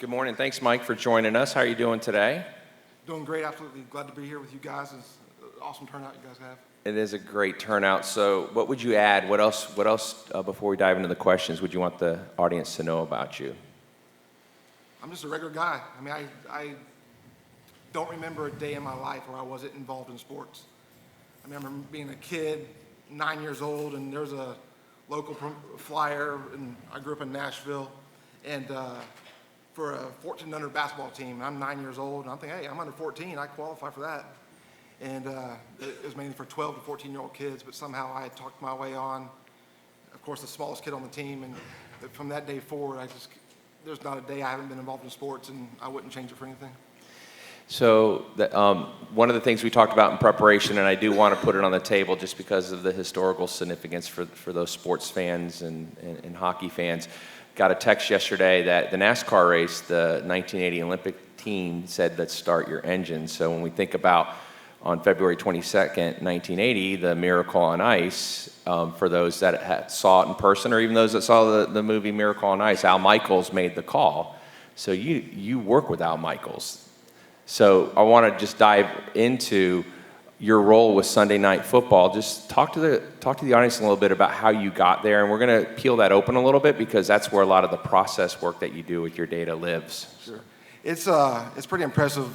Good morning. Thanks, Mike, for joining us. How are you doing today? Doing great. Absolutely glad to be here with you guys. It's an awesome turnout you guys have. It is a great turnout. So what would you add? What else, before we dive into the questions, would you want the audience to know about you? I'm just a regular guy. I mean, I don't remember a day in my life where I wasn't involved in sports. I remember being a kid, 9 years old, and there's a local flyer, and I grew up in Nashville, and for a 14 under basketball team. I'm 9 years old, and I'm thinking, hey, I'm under 14, I qualify for that. And it was mainly for 12 to 14-year-old kids, but somehow I talked my way on. Of course, the smallest kid on the team, and from that day forward, there's not a day I haven't been involved in sports, and I wouldn't change it for anything. So one of the things we talked about in preparation, and I do want to put it on the table just because of the historical significance for those sports fans and hockey fans, got a text yesterday that the NASCAR race, the 1980 Olympic team, said, let's start your engine. So when we think about on February 22nd, 1980, the Miracle on Ice, for those that saw it in person or even those that saw the movie Miracle on Ice, Al Michaels made the call. So you work with Al Michaels. So I want to just dive into your role with Sunday Night Football. Just talk to the audience a little bit about how you got there, and we're going to peel that open a little bit because that's where a lot of the process work that you do with your data lives. Sure. It's pretty impressive.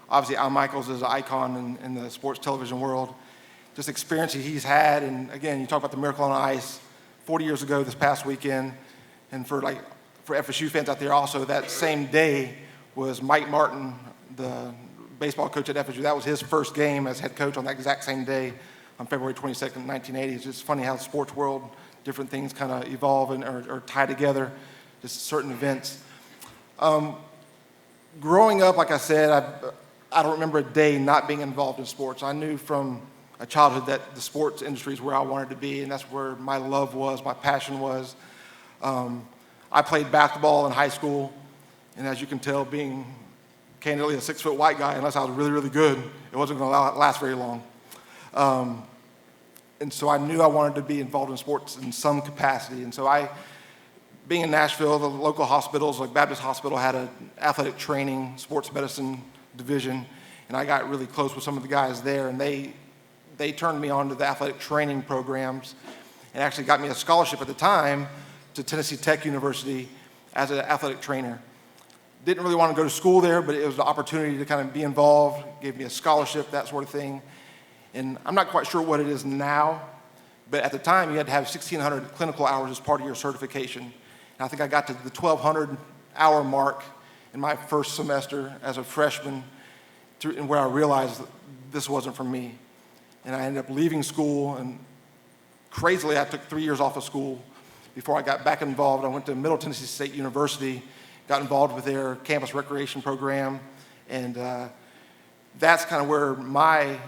Obviously, Al Michaels is an icon in the sports television world. Just experience he's had, and again, you talk about the Miracle on Ice 40 years ago this past weekend, and for FSU fans out there also, that same day was Mike Martin, the baseball coach at FSU. That was his first game as head coach on that exact same day on February 22nd, 1980. It's just funny how the sports world, different things kind of evolve or tie together, just certain events. Growing up, like I said, I don't remember a day not being involved in sports. I knew from a childhood that the sports industry is where I wanted to be, and that's where my love was, my passion was. I played basketball in high school, and as you can tell, being candidly a 6-foot white guy, unless I was really, really good, it wasn't going to last very long. And so I knew I wanted to be involved in sports in some capacity. And so being in Nashville, the local hospitals, like Baptist Hospital, had an athletic training, sports medicine division, and I got really close with some of the guys there, and they turned me on to the athletic training programs and actually got me a scholarship at the time to Tennessee Tech University as an athletic trainer. Didn't really want to go to school there, but it was an opportunity to kind of be involved, gave me a scholarship, that sort of thing. And I'm not quite sure what it is now, but at the time you had to have 1,600 clinical hours as part of your certification. And I think I got to the 1,200 hour mark in my first semester as a freshman, and where I realized that this wasn't for me. And I ended up leaving school, and crazily I took 3 years off of school before I got back involved. I went to Middle Tennessee State University, got involved with their campus recreation program, and that's kind of where my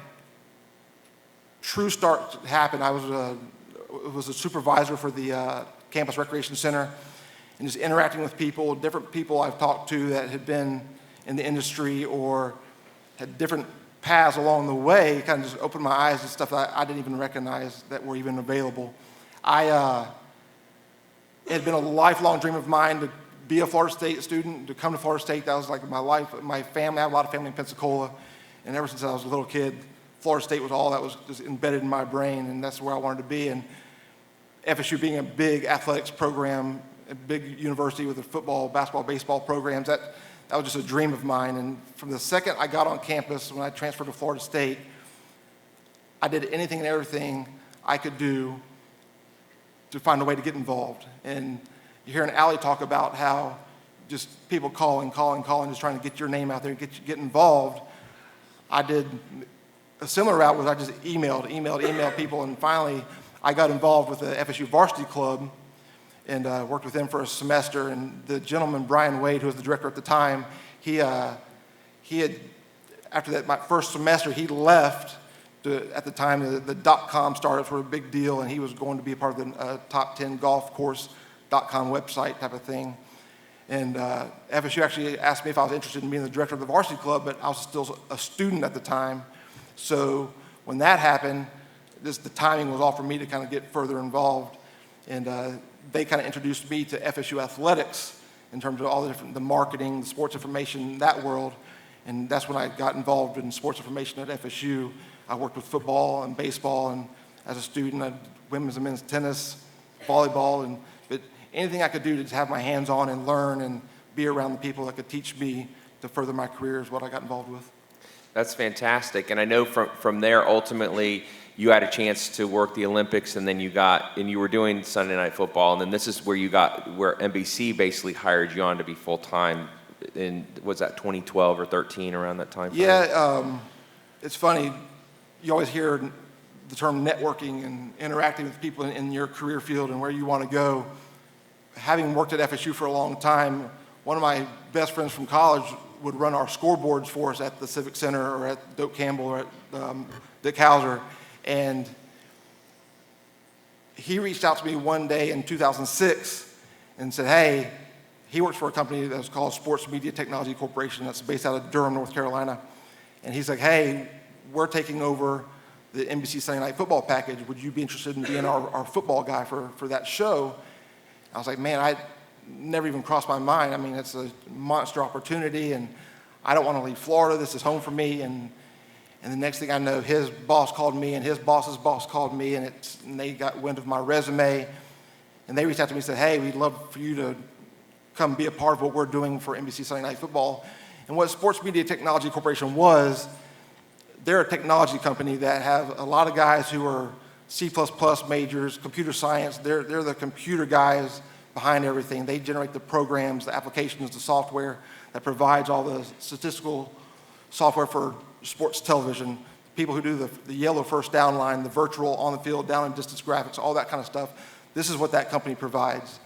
true start happened. I was a supervisor for the campus recreation center, and just interacting with people, different people I've talked to that had been in the industry or had different paths along the way, kind of just opened my eyes to stuff that I didn't even recognize that were even available. It had been a lifelong dream of mine to be a Florida State student, to come to Florida State. That was like my life, my family. I have a lot of family in Pensacola, and ever since I was a little kid, Florida State was all that was just embedded in my brain, and that's where I wanted to be. And FSU being a big athletics program, a big university with a football, basketball, baseball programs, that was just a dream of mine. And from the second I got on campus, when I transferred to Florida State, I did anything and everything I could do to find a way to get involved. And you hear an Allie talk about how just people calling, just trying to get your name out there, get involved. I did a similar route where I just emailed people, and finally I got involved with the FSU varsity club and worked with them for a semester. And the gentleman, Brian Wade, who was the director at the time, he had, after that, my first semester, he left. At the time, the .com startups were a big deal, and he was going to be a part of the top 10 golf course .com website type of thing. And FSU actually asked me if I was interested in being the director of the varsity club, but I was still a student at the time. So when that happened, the timing was all for me to kind of get further involved. And they kind of introduced me to FSU athletics in terms of all the marketing, the sports information, that world. And that's when I got involved in sports information at FSU. I worked with football and baseball, and as a student, I did women's and men's tennis, volleyball, but anything I could do to just have my hands on and learn and be around the people that could teach me to further my career is what I got involved with. That's fantastic. And I know from there, ultimately, you had a chance to work the Olympics, and then you were doing Sunday Night Football, and then this is where where NBC basically hired you on to be full-time in, was that 2012 or 13, around that time frame? Yeah, it's funny. You always hear the term networking and interacting with people in your career field and where you want to go. Having worked at FSU for a long time, one of my best friends from college would run our scoreboards for us at the Civic Center or at Doak Campbell or at Dick Hauser. And he reached out to me one day in 2006 and said, hey, he works for a company that's called Sports Media Technology Corporation that's based out of Durham, North Carolina. And he's like, hey, we're taking over the NBC Sunday Night Football package. Would you be interested in being our football guy for that show? I was like, man, I never even crossed my mind. I mean, it's a monster opportunity, and I don't want to leave Florida. This is home for me. And the next thing I know, his boss called me, and his boss's boss called me, and they got wind of my resume. And they reached out to me and said, hey, we'd love for you to come be a part of what we're doing for NBC Sunday Night Football. And what Sports Media Technology Corporation was, they're a technology company that have a lot of guys who are C++ majors, computer science. They're the computer guys behind everything. They generate the programs, the applications, the software that provides all the statistical software for sports television. People who do the yellow first down line, the virtual on the field, down and distance graphics, all that kind of stuff. This is what that company provides.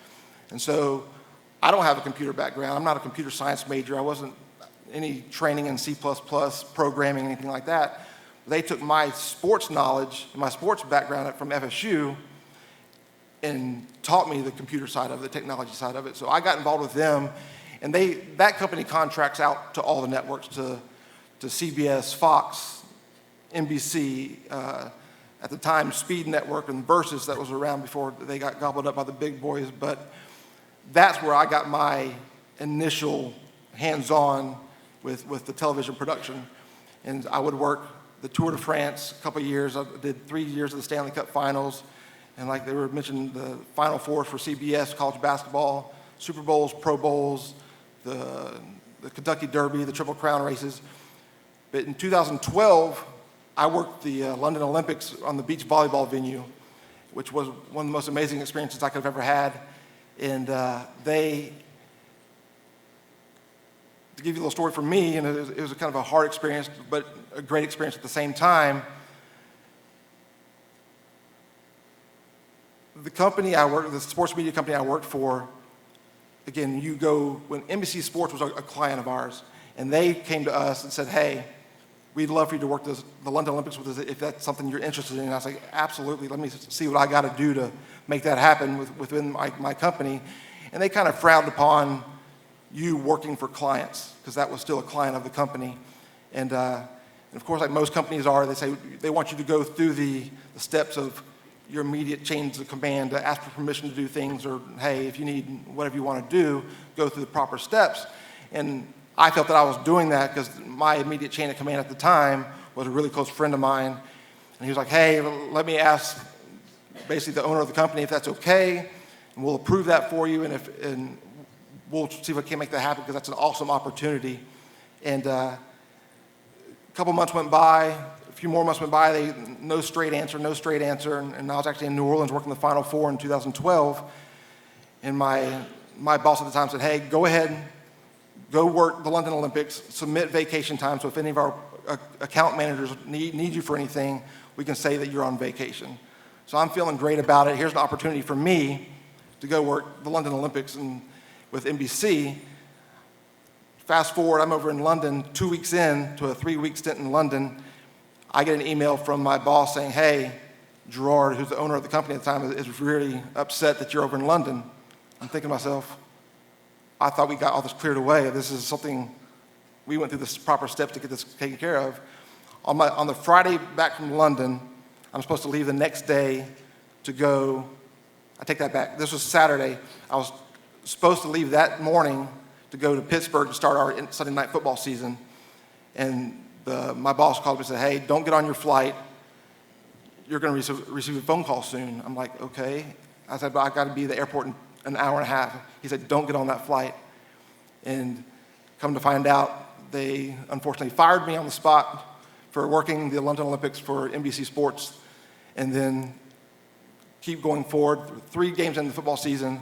And so I don't have a computer background. I'm not a computer science major. I wasn't any training in C++, programming, anything like that. They took my sports knowledge and my sports background from FSU and taught me the computer side of it, the technology side of it. So I got involved with them, and that company contracts out to all the networks, to CBS, Fox, NBC, at the time Speed Network and Versus that was around before they got gobbled up by the big boys. But that's where I got my initial hands-on with the television production. And I would work the Tour de France a couple of years. I did 3 years of the Stanley Cup Finals. And like they were mentioning, the Final Fours for CBS, college basketball, Super Bowls, Pro Bowls, the Kentucky Derby, the Triple Crown races. But in 2012, I worked the London Olympics on the beach volleyball venue, which was one of the most amazing experiences I could have ever had. And to give you a little story from me, and it was a kind of a hard experience, but a great experience at the same time. The company I worked, the sports media company I worked for, again, when NBC Sports was a client of ours, and they came to us and said, hey, we'd love for you to work the London Olympics with us if that's something you're interested in. And I was like, absolutely, let me see what I got to do to make that happen within my company. And they kind of frowned upon you working for clients, because that was still a client of the company. And of course, like most companies are, they say they want you to go through the steps of your immediate chains of command, to ask for permission to do things, or hey, if you need whatever you want to do, go through the proper steps. And I felt that I was doing that because my immediate chain of command at the time was a really close friend of mine. And he was like, hey, let me ask basically the owner of the company if that's okay, and we'll approve that for you, and we'll see if we can make that happen, because that's an awesome opportunity. And a couple months went by, a few more months went by, no straight answer, and I was actually in New Orleans working the Final Four in 2012, and my boss at the time said, hey, go ahead, go work the London Olympics, submit vacation time, so if any of our account managers need you for anything, we can say that you're on vacation. So I'm feeling great about it. Here's an opportunity for me to go work the London Olympics with NBC. Fast forward, I'm over in London 2 weeks in to a 3-week stint in London. I get an email from my boss saying, hey, Gerard, who's the owner of the company at the time, is really upset that you're over in London. I'm thinking to myself, I thought we got all this cleared away. This is something, we went through the proper steps to get this taken care of. On the Friday back from London, I'm supposed to leave the next day to go. I take that back. This was Saturday. I was supposed to leave that morning to go to Pittsburgh to start our Sunday night football season. And my boss called me and said, hey, don't get on your flight. You're going to receive a phone call soon. I'm like, okay. I said, but I've got to be at the airport in an hour and a half. He said, don't get on that flight. And come to find out, they unfortunately fired me on the spot for working the London Olympics for NBC Sports, and then keep going forward. 3 games in the football season,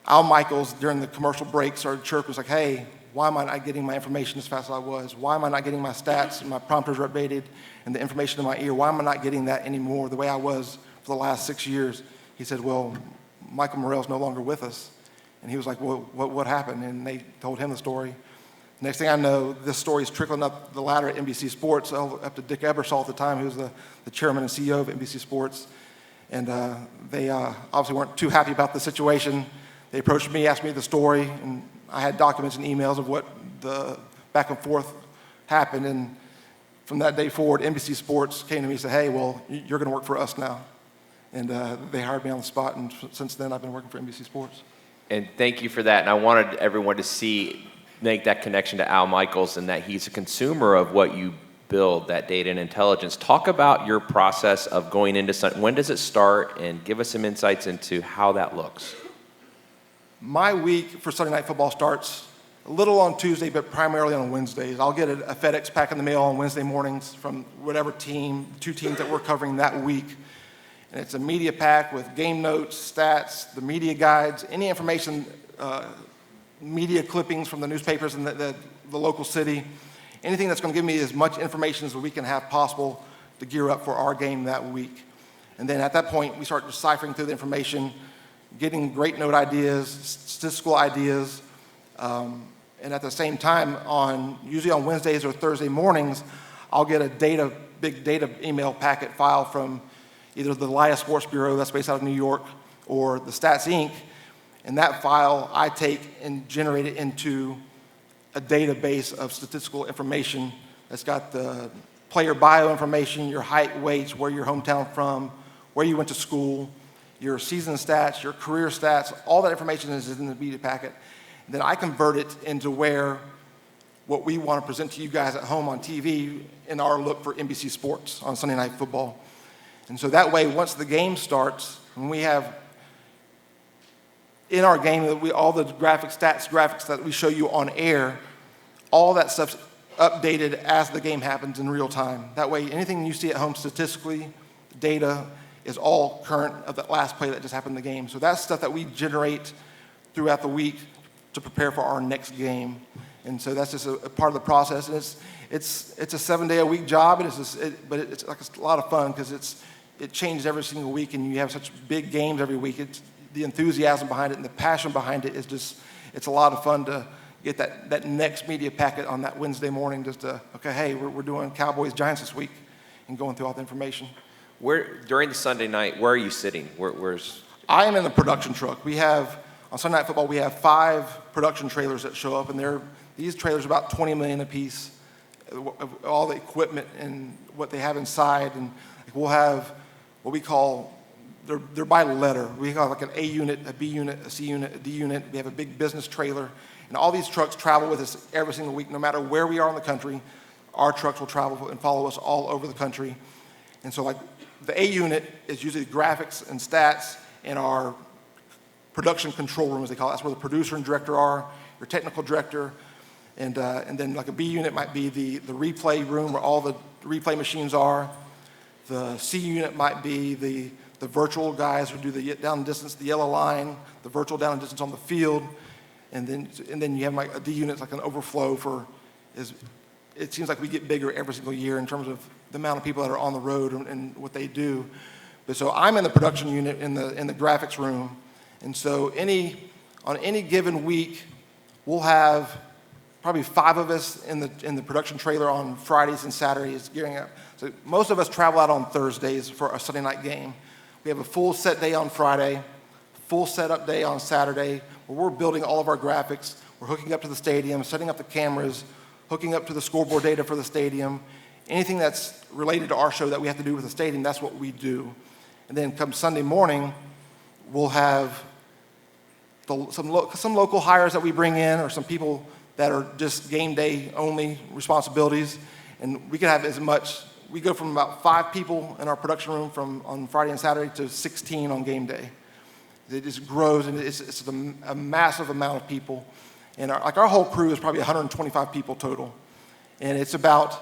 Al Michaels, during the commercial break, started chirping. It's like, hey, why am I not getting my information as fast as I was? Why am I not getting my stats and my prompters are updated and the information in my ear? Why am I not getting that anymore the way I was for the last 6 years? He said, well, Michael Morrell's no longer with us. And he was like, well, what happened? And they told him the story. Next thing I know, this story is trickling up the ladder at NBC Sports, up to Dick Ebersol at the time, who was the chairman and CEO of NBC Sports. And they obviously weren't too happy about the situation. They approached me, asked me the story, and I had documents and emails of what the back and forth happened. And from that day forward, NBC Sports came to me and said, hey, well, you're going to work for us now. And they hired me on the spot, and since then I've been working for NBC Sports. And thank you for that. And I wanted everyone to make that connection to Al Michaels and that he's a consumer of what you build, that data and intelligence. Talk about your process of going into Sunday. When does it start? And give us some insights into how that looks. My week for Sunday Night Football starts a little on Tuesday, but primarily on Wednesdays. I'll get a FedEx pack in the mail on Wednesday mornings from whatever team, 2 teams that we're covering that week. And it's a media pack with game notes, stats, the media guides, any information, media clippings from the newspapers in the local city, anything that's going to give me as much information as we can have possible to gear up for our game that week. And then at that point, we start deciphering through the information, getting great note ideas, statistical ideas, and at the same time, usually on Wednesdays or Thursday mornings, I'll get a big data email packet file from either the LIA Sports Bureau, that's based out of New York, or the Stats Inc., and that file I take and generate it into a database of statistical information that's got the player bio information, your height, weights, where your hometown from, where you went to school, your season stats, your career stats, all that information is in the media packet. Then I convert it into what we want to present to you guys at home on TV in our look for NBC Sports on Sunday Night Football. And so that way, once the game starts, and we have in our game, all the graphics that we show you on air, all that stuff's updated as the game happens in real time. That way, anything you see at home statistically, data, is all current of that last play that just happened in the game. So that's stuff that we generate throughout the week to prepare for our next game. And so that's just a part of the process. And it's a 7-day-a-week job, but it's like a lot of fun because it changes every single week, and you have such big games every week. The enthusiasm behind it and the passion behind it it's a lot of fun to get that next media packet on that Wednesday morning okay, hey, we're doing Cowboys-Giants this week, and going through all the information. During the Sunday night, where are you sitting? I am in the production truck. On Sunday Night Football, we have 5 production trailers that show up, and these trailers are about $20 million a piece, of all the equipment and what they have inside. And we'll have what we call, they're by letter. We have like an A unit, a B unit, a C unit, a D unit. We have a big business trailer. And all these trucks travel with us every single week, no matter where we are in the country. Our trucks will travel and follow us all over the country. And so like the A unit is usually graphics and stats in our production control room, as they call it. That's where the producer and director are, your technical director. And then like a B unit might be the replay room where all the replay machines are. The C unit might be the virtual guys who do the down distance, the yellow line, the virtual down distance on the field. And then you have like a D unit, like an overflow it seems like we get bigger every single year in terms of the amount of people that are on the road and what they do. But so I'm in the production unit in the graphics room. And so on any given week, we'll have probably 5 of us in the production trailer on Fridays and Saturdays gearing up. So most of us travel out on Thursdays for a Sunday night game. We have a full set day on Friday, full setup day on Saturday, where we're building all of our graphics. We're hooking up to the stadium, setting up the cameras, hooking up to the scoreboard data for the stadium. Anything that's related to our show that we have to do with the stadium, that's what we do. And then come Sunday morning, we'll have some local hires that we bring in, or some people that are just game day only responsibilities. And we can have as much, we go from about 5 people in our production room on Friday and Saturday to 16 on game day. It just grows, and it's a massive amount of people. And our whole crew is probably 125 people total. And it's about,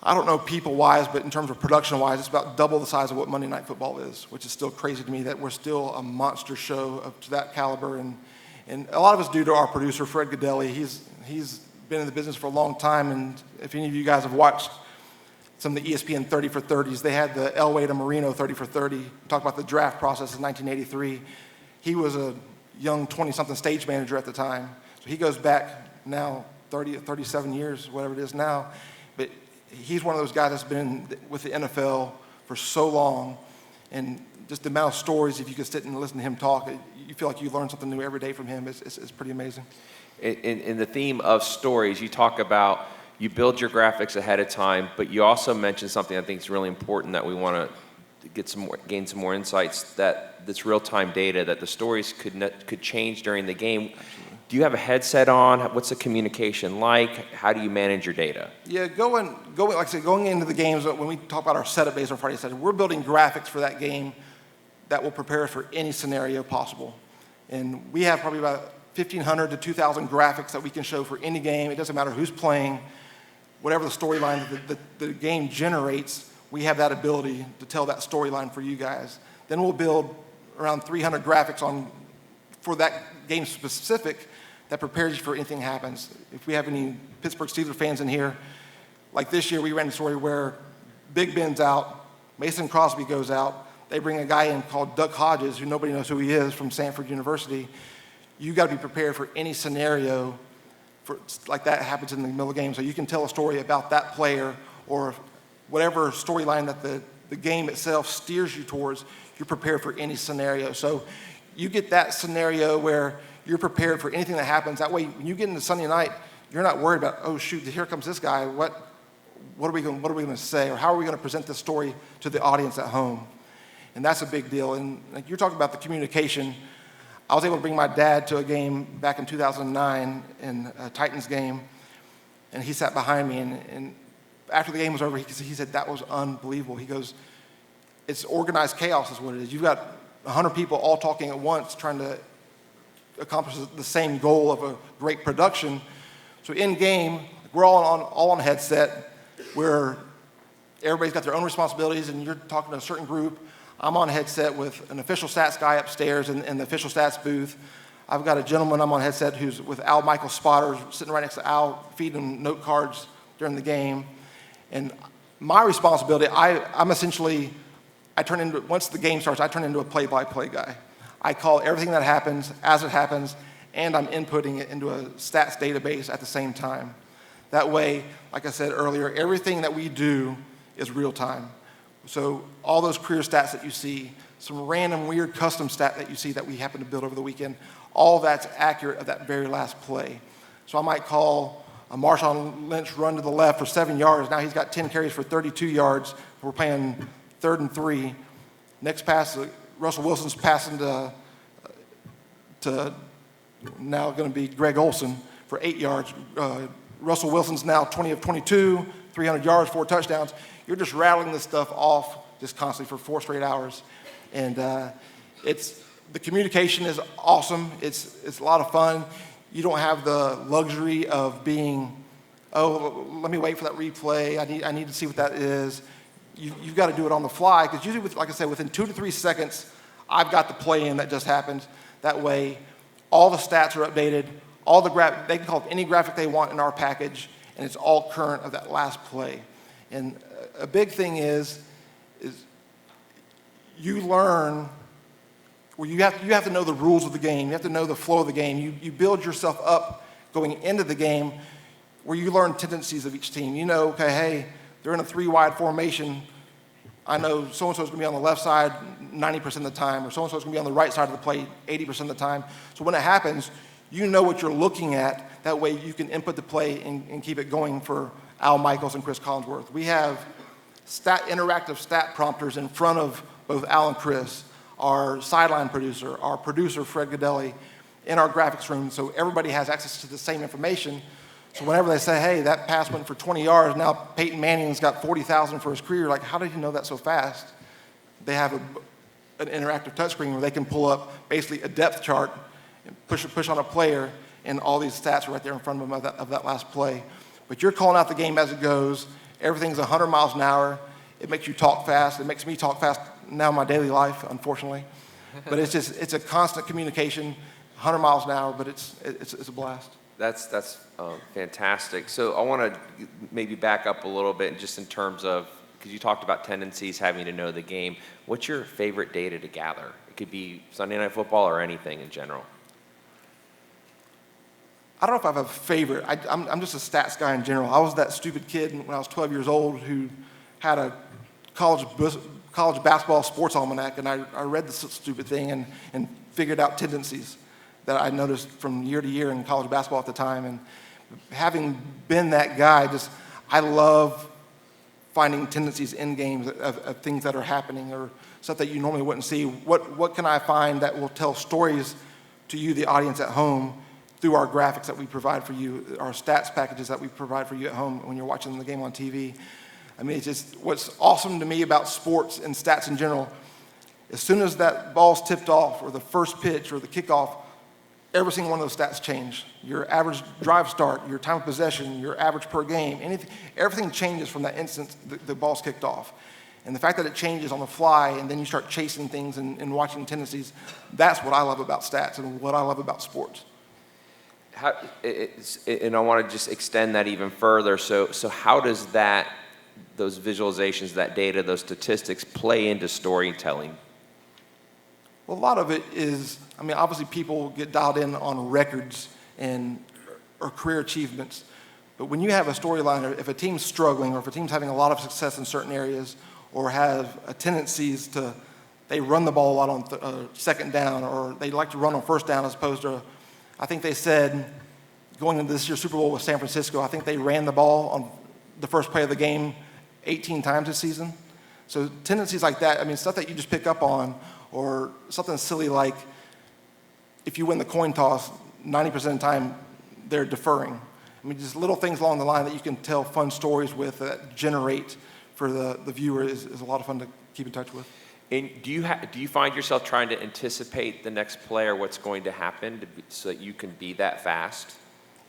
I don't know people-wise, but in terms of production-wise, it's about double the size of what Monday Night Football is, which is still crazy to me that we're still a monster show to that caliber. And a lot of it's due to our producer, Fred Godelli. He's been in the business for a long time, and if any of you guys have watched some of the ESPN 30 for 30s, they had the Elway to Marino 30 for 30, talk about the draft process in 1983. He was a young 20-something stage manager at the time. So he goes back now 37 years, whatever it is now. But he's one of those guys that's been with the NFL for so long, and just the amount of stories, if you could sit and listen to him talk, you feel like you learn something new every day from him. It's pretty amazing. In the theme of stories, you talk about you build your graphics ahead of time, but you also mentioned something I think is really important that we want to gain some more insights, that this real-time data, that the stories could change during the game. Absolutely. Do you have a headset on? What's the communication like? How do you manage your data? Yeah, like I said, going into the games, when we talk about our setup days on Friday and Saturday, we're building graphics for that game that will prepare us for any scenario possible. And we have probably about 1,500 to 2,000 graphics that we can show for any game. It doesn't matter who's playing, whatever the storyline that the game generates, we have that ability to tell that storyline for you guys. Then we'll build around 300 graphics for that game specific that prepares you for anything happens. If we have any Pittsburgh Steelers fans in here, like this year we ran a story where Big Ben's out, Mason Crosby goes out, they bring a guy in called Duck Hodges, who nobody knows who he is, from Stanford University. You got to be prepared for any scenario like that happens in the middle of the game, so you can tell a story about that player, or whatever storyline that the game itself steers you towards. You're prepared for any scenario. So you get that scenario where you're prepared for anything that happens. That way, when you get into Sunday night, you're not worried about, oh shoot, here comes this guy. What are we going to say, or how are we going to present this story to the audience at home? And that's a big deal. And like you're talking about the communication. I was able to bring my dad to a game back in 2009, in a Titans game, and he sat behind me. And after the game was over, he said, that was unbelievable. He goes, it's organized chaos is what it is. You've got 100 people all talking at once trying to accomplish the same goal of a great production. So in game, we're all on a headset where everybody's got their own responsibilities, and you're talking to a certain group. I'm on a headset with an official stats guy upstairs in the official stats booth. I've got a gentleman I'm on a headset who's with Al Michael Spotter, sitting right next to Al, feeding him note cards during the game. And my responsibility, once the game starts, I turn into a play-by-play guy. I call everything that happens as it happens, and I'm inputting it into a stats database at the same time. That way, like I said earlier, everything that we do is real time. So all those career stats that you see, some random weird custom stat that you see that we happen to build over the weekend, all that's accurate at that very last play. So I might call a Marshawn Lynch run to the left for 7 yards. Now he's got 10 carries for 32 yards. We're playing 3rd and 3. Next pass, Russell Wilson's passing to now going to be Greg Olsen for 8 yards. Russell Wilson's now 20 of 22, 300 yards, 4 touchdowns. You're just rattling this stuff off just constantly for 4 straight hours. And the communication is awesome. It's a lot of fun. You don't have the luxury of being, oh, let me wait for that replay. I need to see what that is. You've got to do it on the fly, because usually, like I said, within 2 to 3 seconds, I've got the play in that just happened. That way, all the stats are updated. They can call up any graphic they want in our package, and it's all current of that last play. And a big thing is you learn, where you have to know the rules of the game. You have to know the flow of the game. You build yourself up going into the game, where you learn tendencies of each team. You know, okay, hey, they're in a 3-wide formation. I know so-and-so is going to be on the left side 90% of the time, or so-and-so is going to be on the right side of the plate 80% of the time. So when it happens, you know what you're looking at. That way you can input the play and keep it going for Al Michaels and Chris Collinsworth. We have interactive stat prompters in front of both Al and Chris. our sideline producer, our producer, Fred Godelli, in our graphics room, so everybody has access to the same information. So whenever they say, hey, that pass went for 20 yards, now Peyton Manning's got 40,000 for his career, like, how did you know that so fast? They have an interactive touchscreen where they can pull up basically a depth chart and push on a player, and all these stats are right there in front of them of that last play. But you're calling out the game as it goes. Everything's 100 miles an hour. It makes you talk fast. It makes me talk fast now in my daily life, unfortunately. But it's a constant communication, 100 miles an hour, but it's a blast. That's fantastic. So I want to maybe back up a little bit, just in terms of, because you talked about tendencies, having to know the game. What's your favorite data to gather? It could be Sunday Night Football or anything in general. I don't know if I have a favorite. I'm just a stats guy in general. I was that stupid kid when I was 12 years old who had a college basketball sports almanac, and I read the stupid thing and figured out tendencies that I noticed from year to year in college basketball at the time. And having been that guy, I love finding tendencies in games of things that are happening or stuff that you normally wouldn't see. What can I find that will tell stories to you, the audience at home, through our graphics that we provide for you, our stats packages that we provide for you at home when you're watching the game on TV. I mean, it's just what's awesome to me about sports and stats in general. As soon as that ball's tipped off, or the first pitch, or the kickoff, every single one of those stats change. Your average drive start, your time of possession, your average per game, everything changes from that instant the ball's kicked off. And the fact that it changes on the fly, and then you start chasing things and watching tendencies, that's what I love about stats and what I love about sports. And I want to just extend that even further. So how does those visualizations, that data, those statistics play into storytelling? Well, a lot of it is, I mean, obviously people get dialed in on records or career achievements. But when you have a storyline, or if a team's struggling, or if a team's having a lot of success in certain areas, or have a tendencies to, they run the ball a lot on second down, or they like to run on first down as opposed to, I think they said, going into this year's Super Bowl with San Francisco, I think they ran the ball on the first play of the game 18 times this season. So tendencies like that, I mean, stuff that you just pick up on, or something silly like if you win the coin toss, 90% of the time they're deferring. I mean, just little things along the line that you can tell fun stories with that generate for the viewer is a lot of fun to keep in touch with. And do you find yourself trying to anticipate the next play or what's going to happen so that you can be that fast?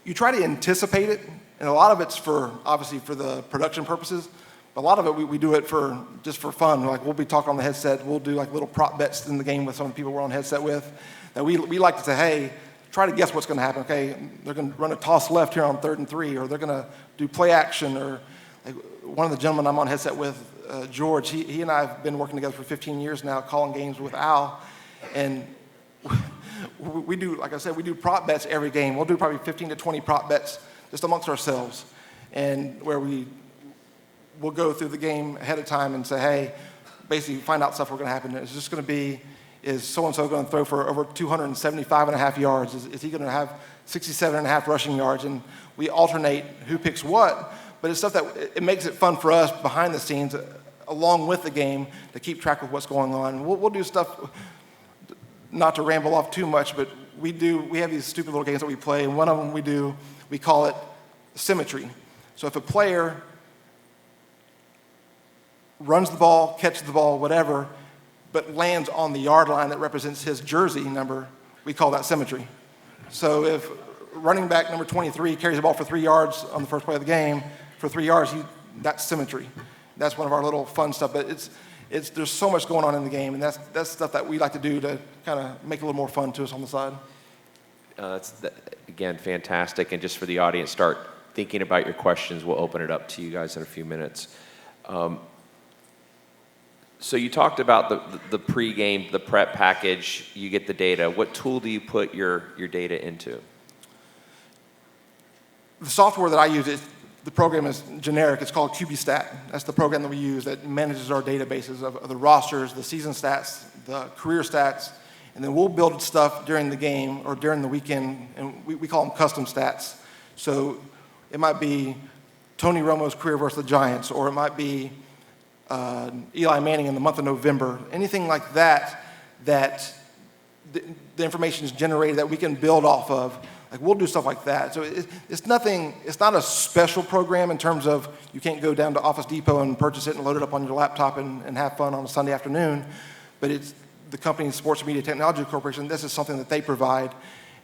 You try to anticipate it, and a lot of it's obviously for the production purposes, but a lot of it we do it just for fun. Like, we'll be talking on the headset, we'll do like little prop bets in the game with some of the people we're on headset with, that we like to say, hey, try to guess what's going to happen. Okay, they're going to run a toss left here on 3rd and 3, or they're going to do play action, or like one of the gentlemen I'm on headset with, George, he and I have been working together for 15 years now, calling games with Al, and we do, like I said, we do prop bets every game. We'll do probably 15 to 20 prop bets just amongst ourselves, and where we'll go through the game ahead of time and say, hey, basically find out stuff we're going to happen. It's just going to be, is so-and-so going to throw for over 275 and a half yards? Is he going to have 67 and a half rushing yards? And we alternate who picks what, but it's stuff that it makes it fun for us behind the scenes, along with the game, to keep track of what's going on. We'll do stuff, not to ramble off too much, but we have these stupid little games that we play, and one of them we call it symmetry. So if a player runs the ball, catches the ball, whatever, but lands on the yard line that represents his jersey number, we call that symmetry. So if running back number 23 carries the ball for 3 yards on the first play of the game, for 3 yards, that's symmetry. That's one of our little fun stuff, but there's so much going on in the game, and that's stuff that we like to do to kind of make it a little more fun to us on the side. Again, fantastic. And just for the audience, start thinking about your questions. We'll open it up to you guys in a few minutes. So you talked about the pregame, the prep package. You get the data. What tool do you put your data into? The software that I use, the program is generic. It's called QBStat. That's the program that we use that manages our databases of the rosters, the season stats, the career stats, and then we'll build stuff during the game or during the weekend, and we call them custom stats. So it might be Tony Romo's career versus the Giants, or it might be Eli Manning in the month of November, anything like that that the information is generated that we can build off of. Like, we'll do stuff like that. So it's nothing, it's not a special program in terms of you can't go down to Office Depot and purchase it and load it up on your laptop and have fun on a Sunday afternoon. But it's the company, Sports Media Technology Corporation, this is something that they provide.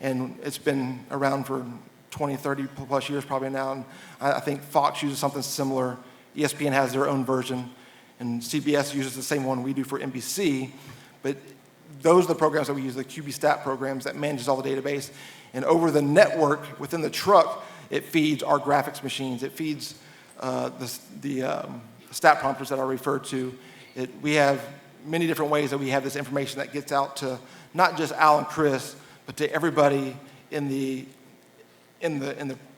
And it's been around for 20, 30 plus years probably now. And I think Fox uses something similar. ESPN has their own version. And CBS uses the same one we do for NBC. But those are the programs that we use, the QBStat programs that manages all the database. And over the network, within the truck, it feeds our graphics machines. It feeds the stat prompters that I referred to. We have many different ways that we have this information that gets out to not just Al and Chris, but to everybody in the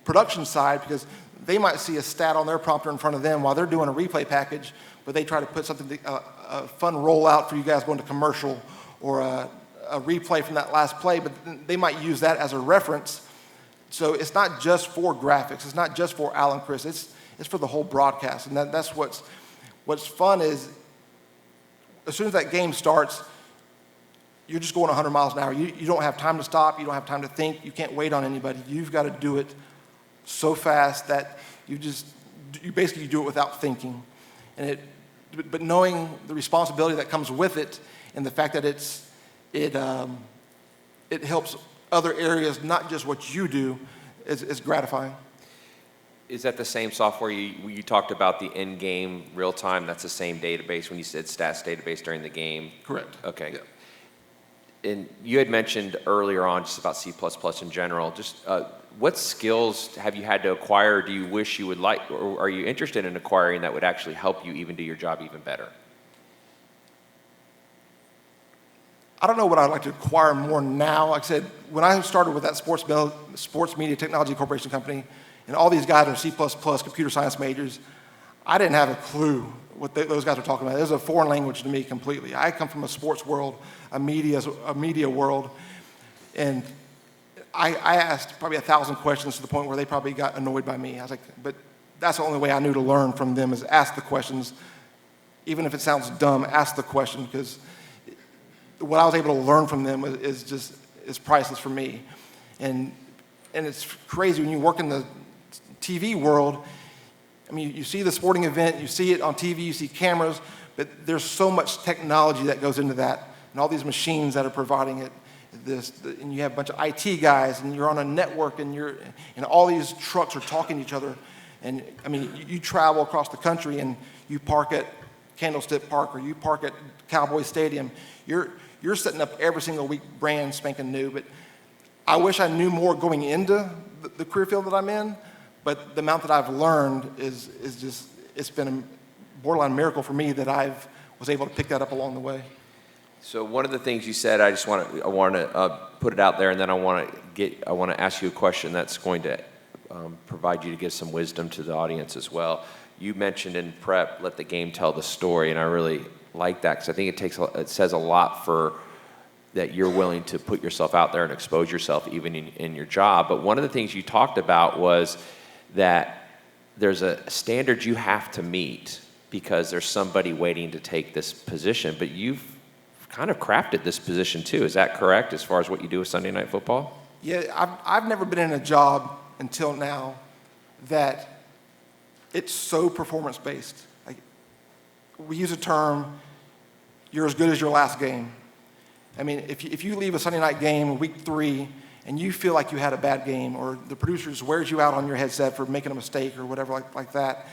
production side, because they might see a stat on their prompter in front of them while they're doing a replay package, but they try to put something, a fun rollout for you guys going to commercial, or a replay from that last play, but they might use that as a reference. So it's not just for graphics. It's not just for Al and Chris. It's for the whole broadcast. And that's what's fun is, as soon as that game starts, you're just going 100 miles an hour. You don't have time to stop. You don't have time to think. You can't wait on anybody. You've got to do it so fast that you basically do it without thinking. But knowing the responsibility that comes with it, and the fact that it helps other areas, not just what you do, is gratifying. Is that the same software you talked about, the in-game real-time? That's the same database when you said stats database during the game? Correct. Okay. Yeah. And you had mentioned earlier on just about C++ in general. Just what skills have you had to acquire, or do you wish you would like, or are you interested in acquiring that would actually help you even do your job even better? I don't know what I'd like to acquire more now. Like I said, when I started with that Sports Media Technology Corporation company, and all these guys are C++, computer science majors, I didn't have a clue what those guys were talking about. It was a foreign language to me completely. I come from a sports world, a media world, and I asked probably 1,000 questions to the point where they probably got annoyed by me. I was like, but that's the only way I knew to learn from them, is ask the questions. Even if it sounds dumb, ask the question, because what I was able to learn from them is priceless for me. And it's crazy when you work in the TV world. I mean, you see the sporting event, you see it on TV, you see cameras, but there's so much technology that goes into that, and all these machines that are providing it. And you have a bunch of IT guys, and you're on a network, and all these trucks are talking to each other. And I mean, you travel across the country, and you park at Candlestick Park, or you park at Cowboy Stadium. You're setting up every single week brand spanking new. But I wish I knew more going into the career field that I'm in. But the amount that I've learned is just, it's been a borderline miracle for me that I was able to pick that up along the way. So one of the things you said, I want to put it out there, and then I want to ask you a question that's going to provide you to give some wisdom to the audience as well. You mentioned in prep, let the game tell the story, and I really like that, because I think it says a lot for that you're willing to put yourself out there and expose yourself even in your job. But one of the things you talked about was that there's a standard you have to meet because there's somebody waiting to take this position, but you've kind of crafted this position too. Is that correct, as far as what you do with Sunday Night Football? Yeah, I've never been in a job until now that it's so performance-based. Like, we use a term, you're as good as your last game. I mean, if you leave a Sunday night game week 3 and you feel like you had a bad game, or the producer wears you out on your headset for making a mistake or whatever like that,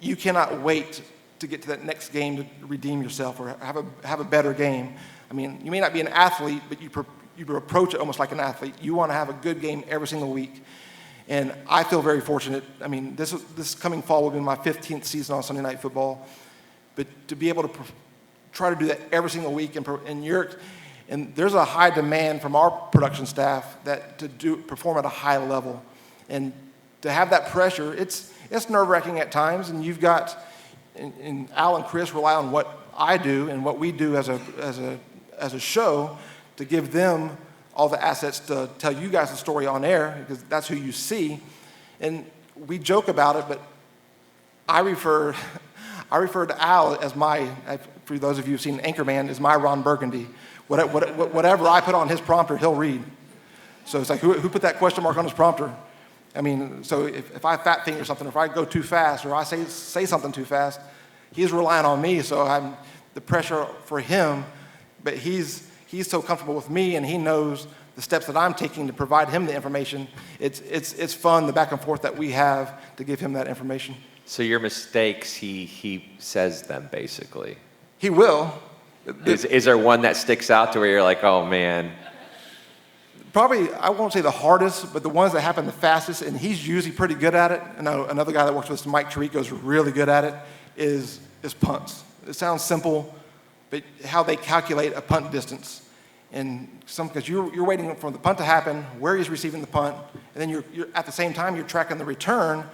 you cannot wait to get to that next game to redeem yourself or have a better game. I mean, you may not be an athlete, but you approach it almost like an athlete. You want to have a good game every single week. And I feel very fortunate. I mean, this coming fall will be my 15th season on Sunday Night Football. But to be able to try to do that every single week, and there's a high demand from our production staff that to perform at a high level. And to have that pressure, it's nerve-wracking at times. And you've got, and Al and Chris rely on what I do and what we do as a show to give them all the assets to tell you guys the story on air, because that's who you see. And we joke about it, but I refer to Al as for those of you who've seen Anchorman, is my Ron Burgundy. Whatever I put on his prompter, he'll read. So it's like, who put that question mark on his prompter? I mean, so if I fat finger something, if I go too fast, or I say something too fast, he's relying on me, so I'm the pressure for him, but he's so comfortable with me, and he knows the steps that I'm taking to provide him the information. It's fun, the back and forth that we have to give him that information. So your mistakes, he says them basically. He will. Is there one that sticks out to where you're like, oh man? Probably, I won't say the hardest, but the ones that happen the fastest, and he's usually pretty good at it. I know another guy that works with us, Mike Tirico, is really good at it, is punts. It sounds simple, but how they calculate a punt distance. And because you're waiting for the punt to happen, where he's receiving the punt, and then you're at the same time you're tracking the return.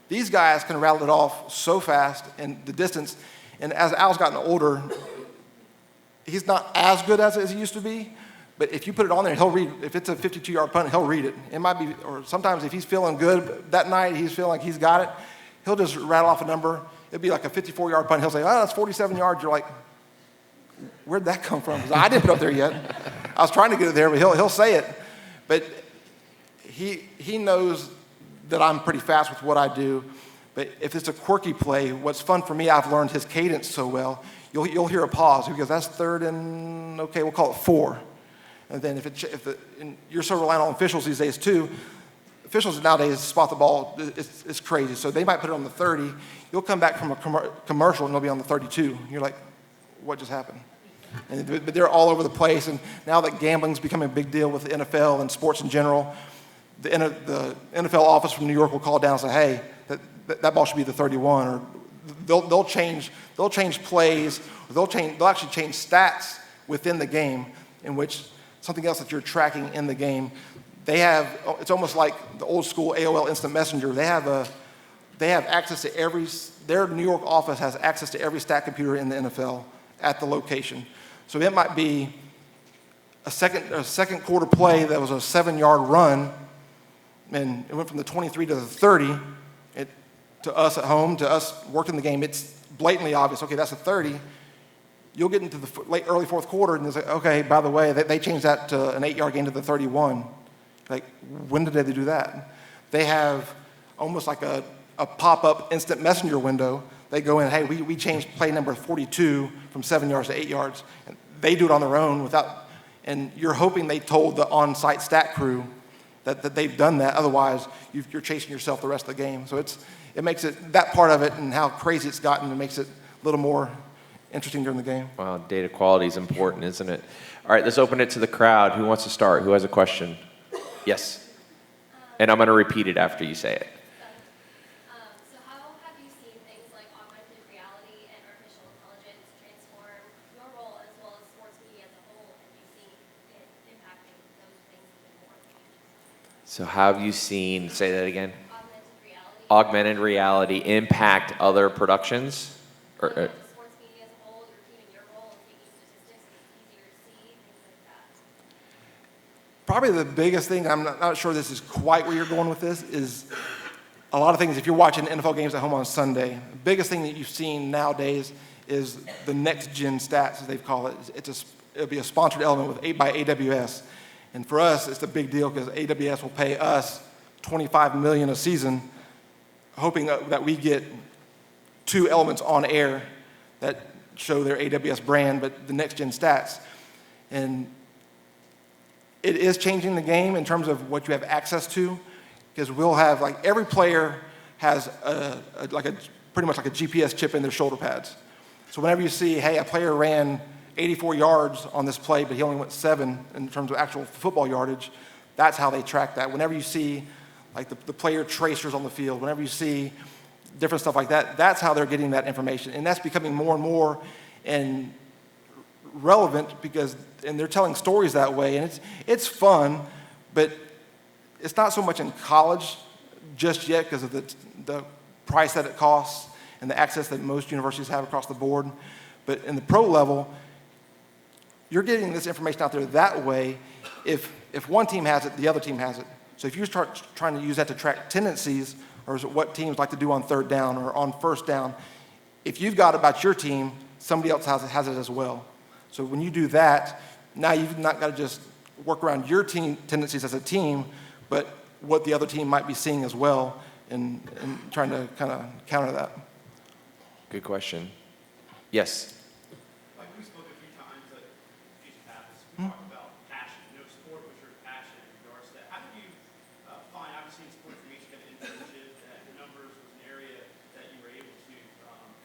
These guys can rattle it off so fast and the distance. And as Al's gotten older, he's not as good as he used to be. But if you put it on there, he'll read. If it's a 52-yard punt, he'll read it. It might be, or sometimes if he's feeling good that night, he's feeling like he's got it, he'll just rattle off a number. It'd be like a 54-yard punt. He'll say, oh, that's 47 yards. You're like, where'd that come from? Because I didn't put it up there yet. I was trying to get it there, but he'll say it. But he knows that I'm pretty fast with what I do. But if it's a quirky play, what's fun for me, I've learned his cadence so well. You'll hear a pause because that's 3rd and, okay, we'll call it 4. And then and you're so reliant on officials these days too. Officials nowadays spot the ball. It's crazy. So they might put it on the 30. You'll come back from a commercial and it'll be on the 32. You're like, what just happened? But they're all over the place. And now that gambling's becoming a big deal with the NFL and sports in general, the NFL office from New York will call down and say, hey, that ball should be the 31. Or they'll change plays. Or they'll actually change stats within the game in which something else that you're tracking in the game. It's almost like the old school AOL Instant Messenger. They have access to their New York office has access to every stat computer in the NFL at the location. So it might be a second quarter play that was a 7-yard run, and it went from the 23 to the 30. To us at home, to us working the game, it's blatantly obvious. Okay, that's a 30. You'll get into the early fourth quarter, and it's like, okay, by the way, they changed that to an 8-yard gain to the 31. Like, when did they do that? They have almost like a pop-up instant messenger window. They go in, hey, we changed play number 42 from 7 yards to 8 yards. And they do it on their own and you're hoping they told the on-site stat crew that they've done that. Otherwise, you're chasing yourself the rest of the game. So it makes it, that part of it and how crazy it's gotten, it makes it a little more interesting during the game. Wow, data quality is important, isn't it? All right, let's open it to the crowd. Who wants to start? Who has a question? Yes. And I'm going to repeat it after you say it. So how have you seen things like augmented reality and artificial intelligence transform your role as well as sports media as a whole? Have you seen it impacting those things even more? So how have you seen, say that again? Augmented reality. Augmented reality impact other productions? The sports media as a whole, your team and your role in taking statistics, it's easier to see, things like that. Probably the biggest thing, I'm not sure this is quite where you're going with this, is a lot of things, if you're watching NFL games at home on Sunday, the biggest thing that you've seen nowadays is the next-gen stats, as they call it. It'll be a sponsored element by AWS. And for us, it's a big deal because AWS will pay us $25 million a season, hoping that we get 2 elements on air that show their AWS brand, but the next-gen stats. And it is changing the game in terms of what you have access to, because we'll have, like, every player has pretty much like a GPS chip in their shoulder pads. So whenever you see, hey, a player ran 84 yards on this play, but he only went 7 in terms of actual football yardage, that's how they track that. Whenever you see, like, the player tracers on the field, whenever you see different stuff like that, that's how they're getting that information. And that's becoming more and more and relevant and they're telling stories that way. And it's fun, but it's not so much in college just yet because of the price that it costs and the access that most universities have across the board. But in the pro level, you're getting this information out there that way. If one team has it, the other team has it. So if you start trying to use that to track tendencies, or is it what teams like to do on 3rd down or on 1st down, if you've got about your team, somebody else has it as well. So when you do that, now you've not got to just work around your team tendencies as a team, but what the other team might be seeing as well, and trying to kind of counter that. Good question. Yes. Like we spoke a few times, like future habits, we talk about passion, sport was your passion in regards to that. How did you find, obviously in sports, for me, kind of internship, that numbers was an area that you were able to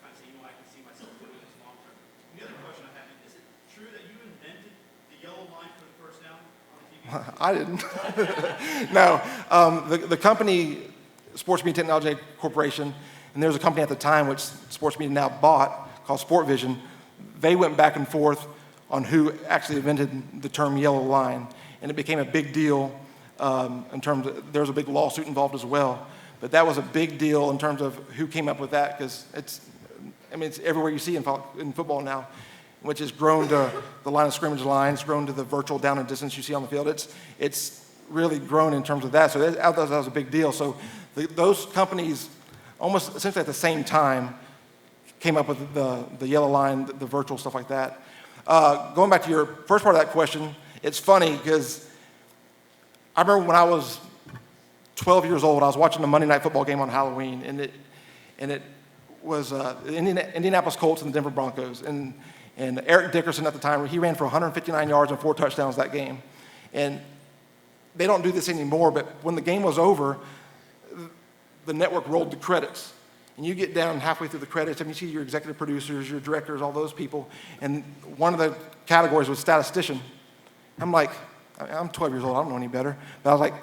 kind of say, I can see myself doing this long term. And the other question I have is it true that you invented the yellow line for the first down on TV? I didn't. No, the company, Sports Media Technology Corporation, and there was a company at the time which Sports Media now bought called Sport Vision. They went back and forth on who actually invented the term yellow line, and it became a big deal in terms of, there was a big lawsuit involved as well. But that was a big deal in terms of who came up with that, because it's everywhere you see in football now, which has grown to the line of scrimmage line, it's grown to the virtual down and distance you see on the field. It's really grown in terms of that. So that was a big deal. So those companies, almost essentially at the same time, came up with the yellow line, the virtual stuff like that. Going back to your first part of that question, it's funny because I remember when I was 12 years old, I was watching a Monday Night Football game on Halloween, and it was the Indianapolis Colts and the Denver Broncos. And Eric Dickerson at the time, he ran for 159 yards and 4 touchdowns that game. And they don't do this anymore, but when the game was over, the network rolled the credits. And you get down halfway through the credits, and you see your executive producers, your directors, all those people, and one of the categories was statistician. I'm like, I'm 12 years old, I don't know any better. But I was like,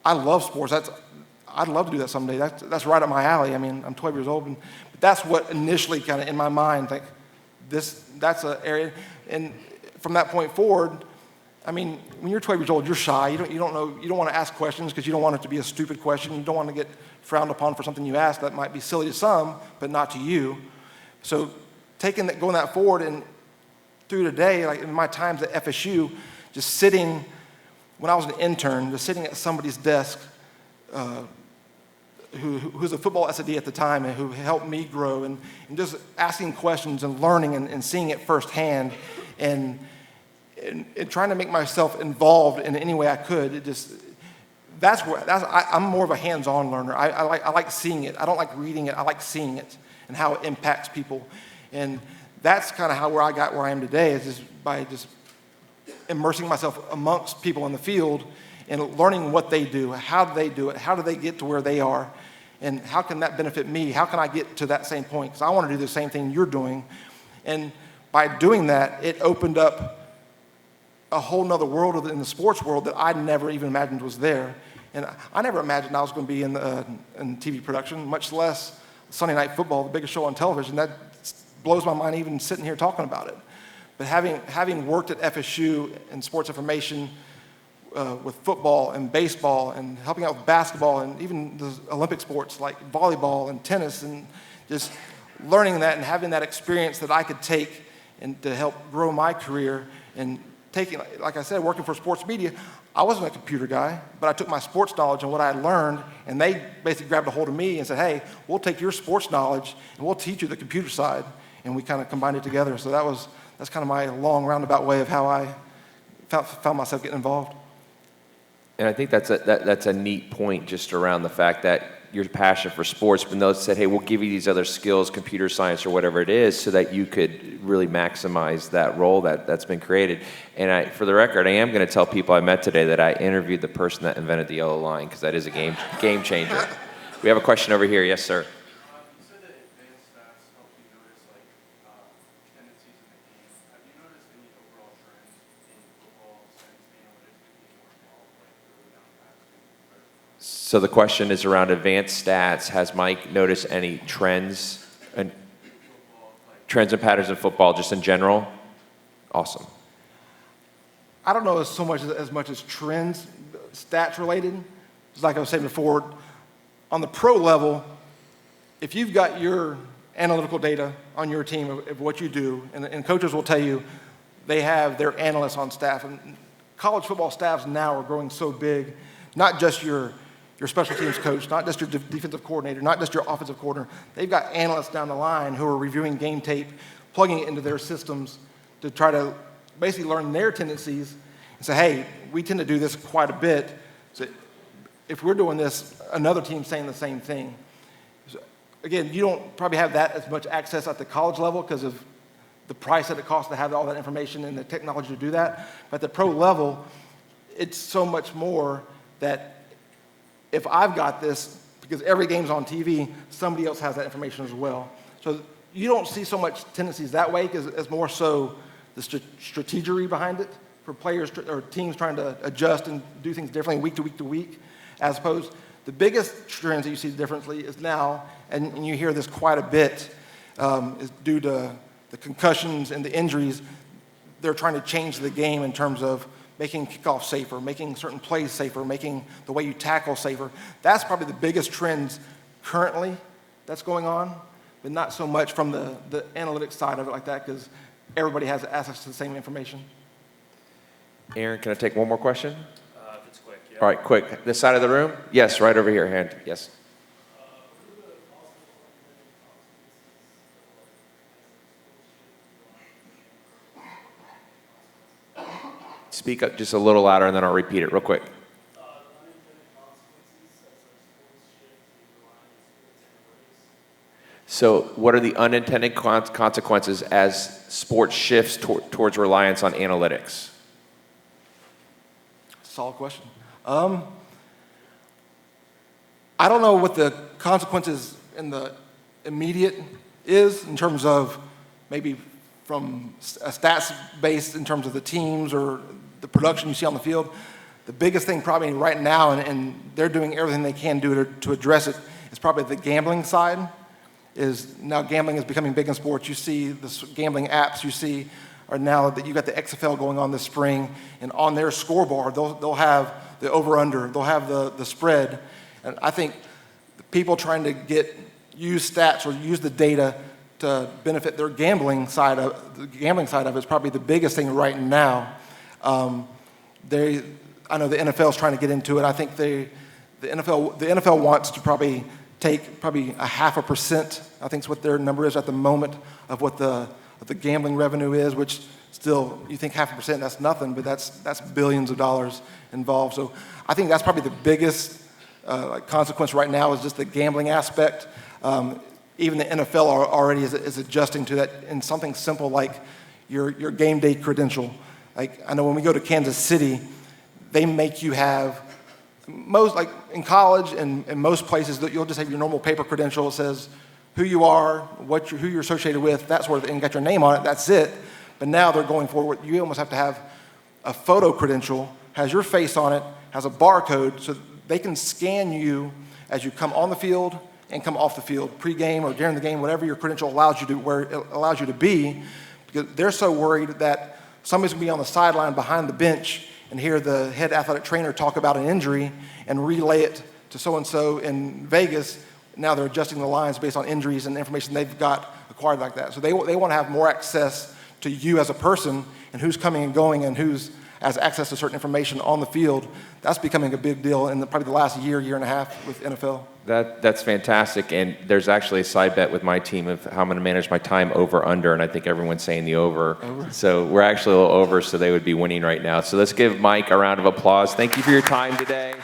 I love sports. I'd love to do that someday. That's right up my alley. I'm 12 years old, but that's what initially kind of in my mind, like, that's an area. And from that point forward, when you're 12 years old, you're shy. You don't know. You don't want to ask questions because you don't want it to be a stupid question. You don't want to get frowned upon for something you ask that might be silly to some, but not to you. So going that forward and through today, like in my times at FSU, just sitting, when I was an intern, just sitting at somebody's desk who's a football SAD at the time and who helped me grow, and just asking questions and learning and seeing it firsthand, and trying to make myself involved in any way I could. I'm more of a hands-on learner. I like seeing it. I don't like reading it. I like seeing it and how it impacts people. And that's kind of where I got where I am today, is just by just immersing myself amongst people in the field and learning what they do, how do they do it, how do they get to where they are, and how can that benefit me? How can I get to that same point? Because I want to do the same thing you're doing. And by doing that, it opened up a whole nother world in the sports world that I never even imagined was there. And I never imagined I was going to be in TV production, much less Sunday Night Football, the biggest show on television. That blows my mind even sitting here talking about it. But having worked at FSU in sports information with football and baseball and helping out with basketball and even the Olympic sports like volleyball and tennis, and just learning that and having that experience that I could take and to help grow my career, and taking, like I said, working for sports media, I wasn't a computer guy, but I took my sports knowledge and what I had learned, and they basically grabbed a hold of me and said, hey, we'll take your sports knowledge and we'll teach you the computer side, and we kind of combined it together. So that's kind of my long roundabout way of how I found myself getting involved. And I think that's a neat point, just around the fact that your passion for sports, but those said, hey, we'll give you these other skills, computer science or whatever it is, so that you could really maximize that role that's been created. And for the record, I am going to tell people I met today that I interviewed the person that invented the yellow line, because that is a game changer. We have a question over here. Yes, sir. You said that advanced stats help you notice tendencies in the game. Have you noticed any overall trends in football since the analytics became more involved, early down passing? So the question is around advanced stats. Has Mike noticed any trends and patterns in football, just in general? Awesome. I don't know so much as trends, stats related. Just like I was saying before, on the pro level, if you've got your analytical data on your team of what you do, and coaches will tell you they have their analysts on staff, and college football staffs now are growing so big, not just your your special teams coach, not just your defensive coordinator, not just your offensive coordinator. They've got analysts down the line who are reviewing game tape, plugging it into their systems to try to basically learn their tendencies and say, hey, we tend to do this quite a bit. So if we're doing this, another team's saying the same thing. So again, you don't probably have that as much access at the college level because of the price that it costs to have all that information and the technology to do that. But at the pro level, it's so much more that if I've got this, because every game's on TV, somebody else has that information as well. So you don't see so much tendencies that way because it's more so the strategery behind it for players or teams trying to adjust and do things differently week to week to week, as opposed the biggest trends that you see differently is now, and you hear this quite a bit, is due to the concussions and the injuries. They're trying to change the game in terms of making kickoff safer, making certain plays safer, making the way you tackle safer. That's probably the biggest trends currently that's going on, but not so much from the analytics side of it like that because everybody has access to the same information. Aaron, can I take one more question? If it's quick, yeah. All right, quick. This side of the room? Yes, right over here, hand. Yes. Speak up just a little louder and then I'll repeat it real quick. So what are the unintended consequences as sports shifts towards reliance on analytics? Solid question. I don't know what the consequences in the immediate is in terms of maybe from a stats based in terms of the teams or the production you see on the field. The biggest thing probably right now, and they're doing everything they can do to address it, is probably the gambling side. Is now gambling is becoming big in sports. You see the gambling apps you see are now that you got the XFL going on this spring, and on their scoreboard they'll have the over/under, they'll have the spread, and I think the people trying to use stats or use the data to benefit their gambling side of it is probably the biggest thing right now. I know the NFL is trying to get into it. I think the NFL wants to probably take probably 0.5%. I think is what their number is at the moment of what the gambling revenue is, which still you think 0.5%, that's nothing, but that's billions of dollars involved. So I think that's probably the biggest consequence right now is just the gambling aspect. Even the NFL already is adjusting to that in something simple like your game day credential. Like I know when we go to Kansas City, they make you have most, like in college and in most places, that you'll just have your normal paper credential. It says who you are, who you're associated with, that sort of thing, and got your name on it. That's it. But now they're going forward. You almost have to have a photo credential, has your face on it, has a barcode, so they can scan you as you come on the field and come off the field, pre-game or during the game, whatever your credential allows you to, where it allows you to be, because they're so worried that somebody's going to be on the sideline behind the bench and hear the head athletic trainer talk about an injury and relay it to so-and-so in Vegas. Now they're adjusting the lines based on injuries and information they've got acquired like that. So they want to have more access to you as a person and who's coming and going and who's has access to certain information on the field. That's becoming a big deal in probably the last year and a half with NFL. That's fantastic, and there's actually a side bet with my team of how I'm going to manage my time over/under, and I think everyone's saying the over. So we're actually a little over, so they would be winning right now. So let's give Mike a round of applause. Thank you for your time today.